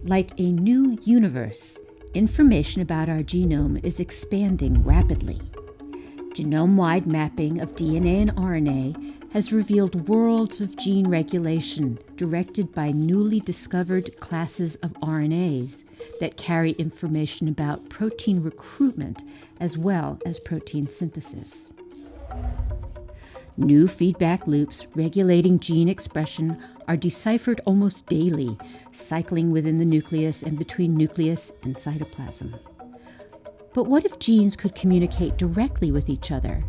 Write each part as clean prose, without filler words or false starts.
Like a new universe, information about our genome is expanding rapidly. Genome-wide mapping of DNA and RNA has revealed worlds of gene regulation directed by newly discovered classes of RNAs that carry information about protein recruitment as well as protein synthesis. New feedback loops regulating gene expression are deciphered almost daily, cycling within the nucleus and between nucleus and cytoplasm. But what if genes could communicate directly with each other,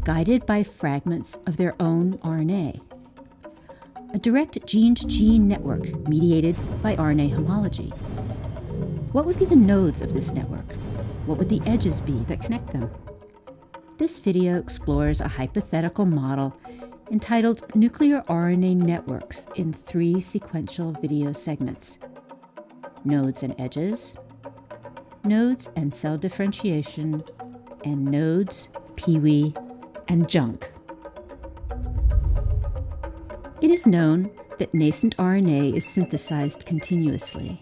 guided by fragments of their own RNA? A direct gene-to-gene network mediated by RNA homology. What would be the nodes of this network? What would the edges be that connect them? This video explores a hypothetical model entitled Nuclear RNA Networks in 3 sequential video segments: nodes and edges, nodes and cell differentiation, and nodes, peewee, and junk. It is known that nascent RNA is synthesized continuously,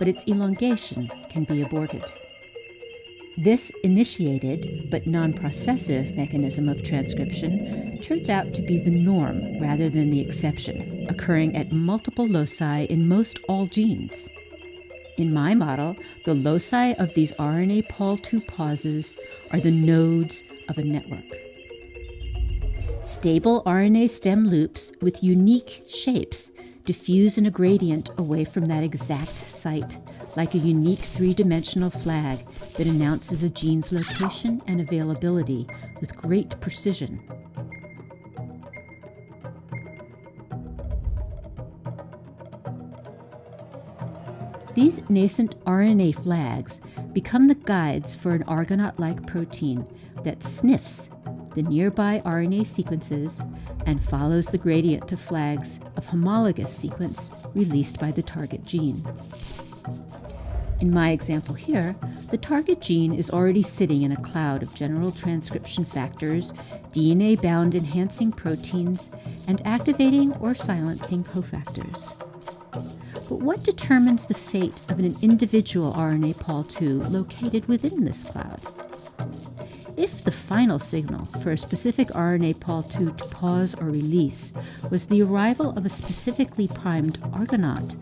but its elongation can be aborted. This initiated but non-processive mechanism of transcription turns out to be the norm rather than the exception, occurring at multiple loci in most all genes. In my model, the loci of these RNA Pol II pauses are the nodes of a network. Stable RNA stem loops with unique shapes diffuse in a gradient away from that exact site, like a unique 3-dimensional flag that announces a gene's location and availability with great precision. These nascent RNA flags become the guides for an Argonaut-like protein that sniffs the nearby RNA sequences and follows the gradient to flags of homologous sequence released by the target gene. In my example here, the target gene is already sitting in a cloud of general transcription factors, DNA-bound enhancing proteins, and activating or silencing cofactors. But what determines the fate of an individual RNA Pol II located within this cloud? If the final signal for a specific RNA Pol II to pause or release was the arrival of a specifically primed Argonaut,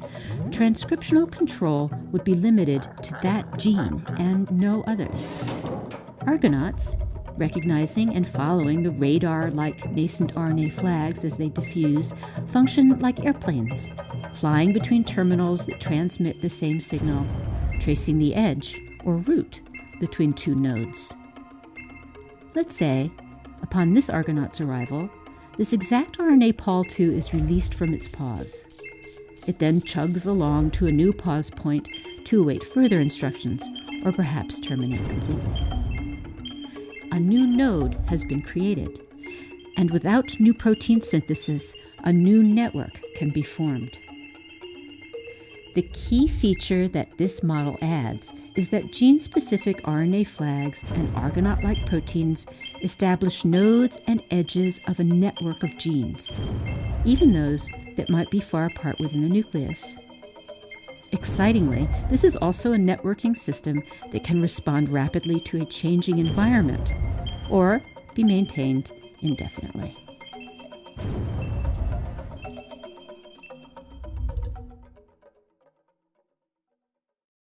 transcriptional control would be limited to that gene and no others. Argonauts, recognizing and following the radar-like nascent RNA flags as they diffuse, function like airplanes, flying between terminals that transmit the same signal, tracing the edge or route between 2 nodes. Let's say, upon this Argonaut's arrival, this exact RNA Pol II is released from its pause. It then chugs along to a new pause point to await further instructions, or perhaps terminate completely. A new node has been created, and without new protein synthesis, a new network can be formed. The key feature that this model adds is that gene-specific RNA flags and Argonaut-like proteins establish nodes and edges of a network of genes, even those that might be far apart within the nucleus. Excitingly, this is also a networking system that can respond rapidly to a changing environment or be maintained indefinitely.